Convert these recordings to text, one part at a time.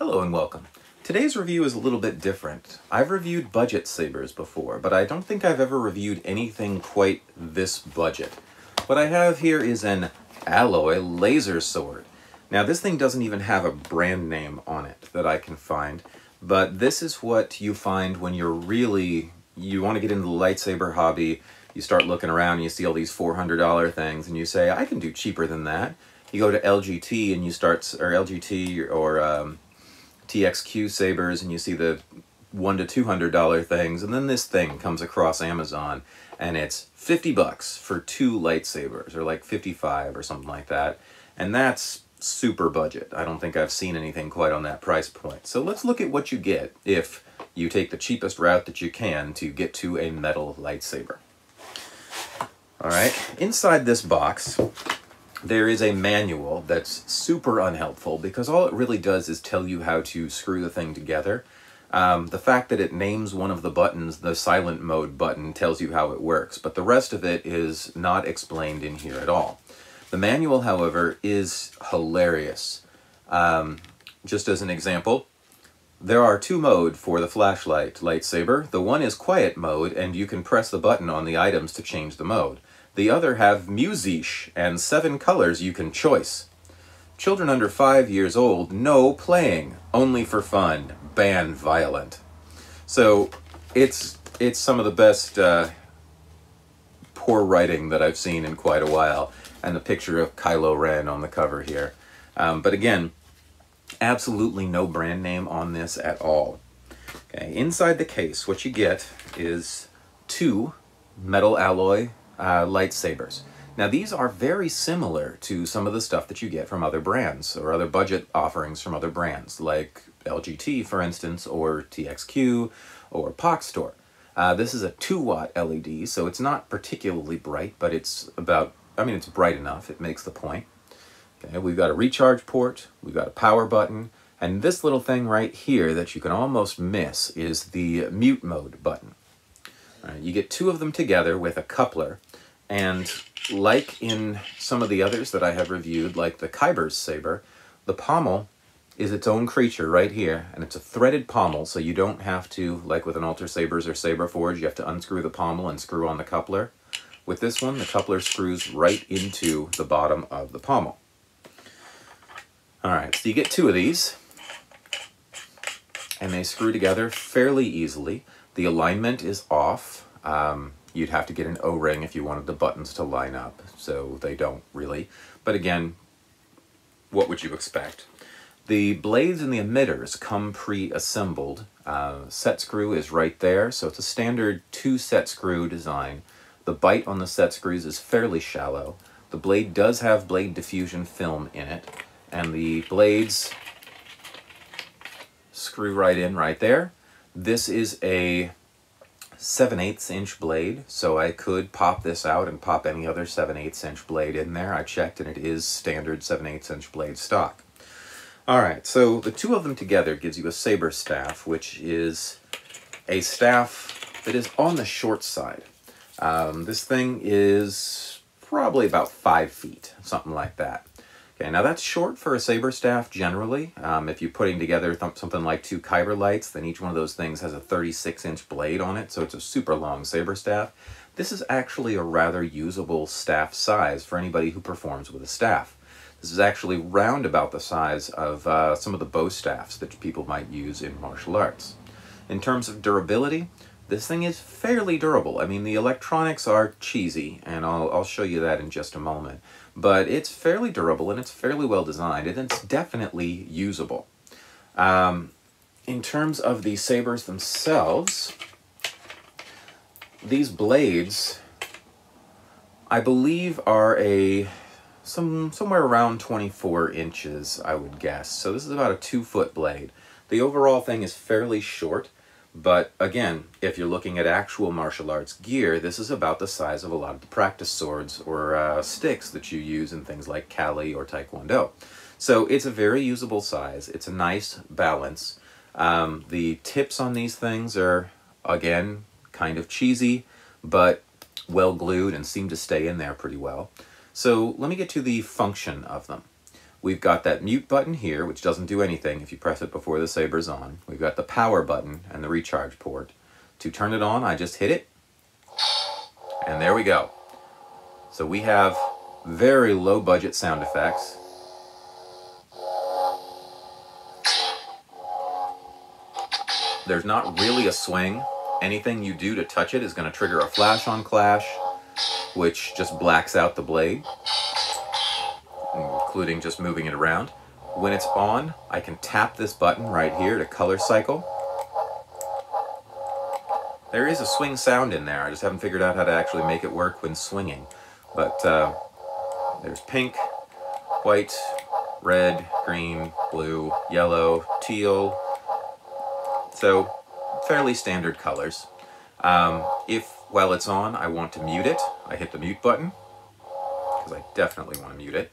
Hello and welcome. Today's review is a little bit different. I've reviewed budget sabers before, but I don't think I've ever reviewed anything quite this budget. What I have here is an alloy laser sword. Now this thing doesn't even have a brand name on it that I can find, but this is what you find when you want to get into the lightsaber hobby. You start looking around and you see all these $400 things and you say, I can do cheaper than that. You go to LGT and you start, or LGT or TXQ sabers, and you see the $100 to $200 things, and then this thing comes across Amazon and it's 50 bucks for 2 lightsabers, or like 55 or something like that. And that's super budget. I don't think I've seen anything quite on that price point. So let's look at what you get if you take the cheapest route that you can to get to a metal lightsaber. All right, inside this box, there is a manual that's super unhelpful because all it really does is tell you how to screw the thing together. The fact that it names one of the buttons, the silent mode button, tells you how it works, but the rest of it is not explained in here at all. The manual, however, is hilarious. Just as an example, there are 2 modes for the flashlight lightsaber. The one is quiet mode, and you can press the button on the items to change the mode. The other have music and 7 colors you can choice. Children under 5 years old, no playing, only for fun, ban violent. So it's some of the best poor writing that I've seen in quite a while, and the picture of Kylo Ren on the cover here. But again, absolutely no brand name on this at all. Okay, inside the case, what you get is 2 metal alloy lightsabers. Now these are very similar to some of the stuff that you get from other brands or other budget offerings from other brands like LGT, for instance, or TXQ or POC Store. This is a 2-watt LED, so it's not particularly bright, but it's it's bright enough. It makes the point. Okay, we've got a recharge port, we've got a power button, and this little thing right here that you can almost miss is the mute mode button. You get 2 of them together with a coupler, and like in some of the others that I have reviewed, like the Kyber's saber, the pommel is its own creature right here, and it's a threaded pommel, so you don't have to, like with an Ultra Sabers or Saber Forge, you have to unscrew the pommel and screw on the coupler. With this one, the coupler screws right into the bottom of the pommel. Alright, so you get 2 of these, and they screw together fairly easily. The alignment is off. You'd have to get an O-ring if you wanted the buttons to line up, so they don't really. But again, what would you expect? The blades and the emitters come pre-assembled. Set screw is right there, so it's a standard 2 set screw design. The bite on the set screws is fairly shallow. The blade does have blade diffusion film in it, and the blades screw right in right there. This is a 7/8 inch blade, so I could pop this out and pop any other 7/8 inch blade in there. I checked and it is standard 7/8 inch blade stock. Alright, so the 2 of them together gives you a saber staff, which is a staff that is on the short side. This thing is probably about 5 feet, something like that. Okay, now that's short for a saber staff generally. If you're putting together something like 2 Kyber lights, then each one of those things has a 36-inch blade on it, so it's a super long saber staff. This is actually a rather usable staff size for anybody who performs with a staff. This is actually round about the size of some of the bow staffs that people might use in martial arts. In terms of durability, this thing is fairly durable. I mean, the electronics are cheesy, and I'll show you that in just a moment. But it's fairly durable, and it's fairly well designed, and it's definitely usable. In terms of the sabers themselves, these blades, I believe, are somewhere around 24 inches, I would guess. So this is about a 2-foot blade. The overall thing is fairly short. But again, if you're looking at actual martial arts gear, this is about the size of a lot of the practice swords or sticks that you use in things like Kali or Taekwondo. So it's a very usable size. It's a nice balance. The tips on these things are, again, kind of cheesy, but well glued and seem to stay in there pretty well. So let me get to the function of them. we've got that mute button here, which doesn't do anything if you press it before the saber's on. We've got the power button and the recharge port. To turn it on, I just hit it, and there we go. So we have very low budget sound effects. There's not really a swing. Anything you do to touch it is going to trigger a flash on clash, which just blacks out the blade, including just moving it around. When it's on, I can tap this button right here to color cycle. There is a swing sound in there. I just haven't figured out how to actually make it work when swinging. But there's pink, white, red, green, blue, yellow, teal. So fairly standard colors. If while it's on I want to mute it, I hit the mute button, because I definitely want to mute it.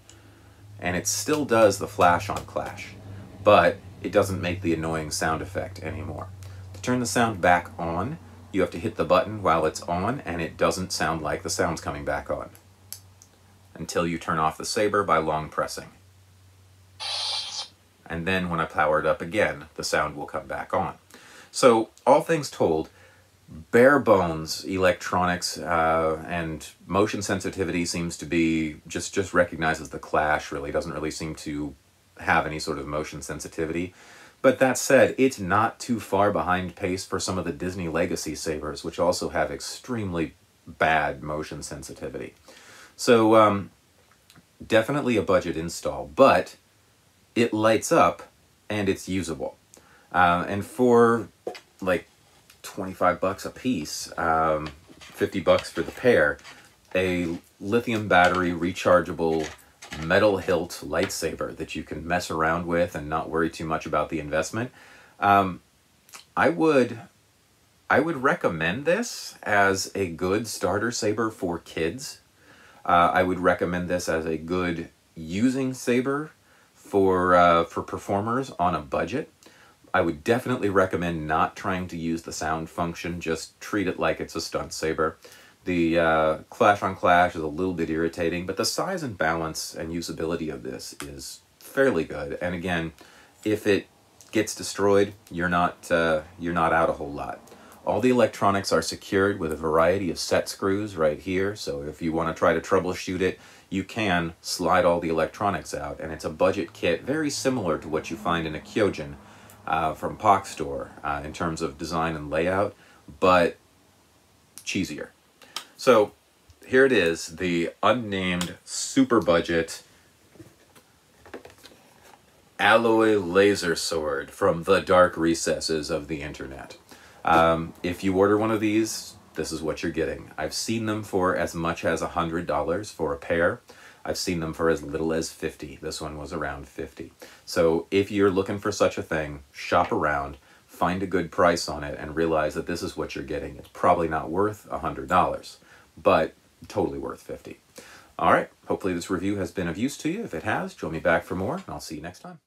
And it still does the flash on clash, but it doesn't make the annoying sound effect anymore. To turn the sound back on, you have to hit the button while it's on, and it doesn't sound like the sound's coming back on until you turn off the saber by long pressing. And then when I power it up again, the sound will come back on. So all things told, bare bones electronics, and motion sensitivity seems to be just recognizes the clash, really doesn't really seem to have any sort of motion sensitivity. But that said, it's not too far behind pace for some of the Disney Legacy sabers, which also have extremely bad motion sensitivity. So definitely a budget install, but it lights up and it's usable. And for like 25 bucks a piece, 50 bucks for the pair, a lithium battery rechargeable metal hilt lightsaber that you can mess around with and not worry too much about the investment. I would recommend this as a good starter saber for kids. I would recommend this as a good using saber for performers on a budget. I would definitely recommend not trying to use the sound function, just treat it like it's a stunt saber. The clash on clash is a little bit irritating, but the size and balance and usability of this is fairly good. And again, if it gets destroyed, you're not out a whole lot. All the electronics are secured with a variety of set screws right here, so if you want to try to troubleshoot it, you can slide all the electronics out, and it's a budget kit very similar to what you find in a Kyojin from POC Store in terms of design and layout, but cheesier. So here it is, the unnamed super budget alloy laser sword from the dark recesses of the internet. If you order one of these, this is what you're getting. I've seen them for as much as $100 for a pair. I've seen them for as little as $50. This one was around $50. So if you're looking for such a thing, shop around, find a good price on it, and realize that this is what you're getting. It's probably not worth $100, but totally worth $50. All right, hopefully this review has been of use to you. If it has, join me back for more, and I'll see you next time.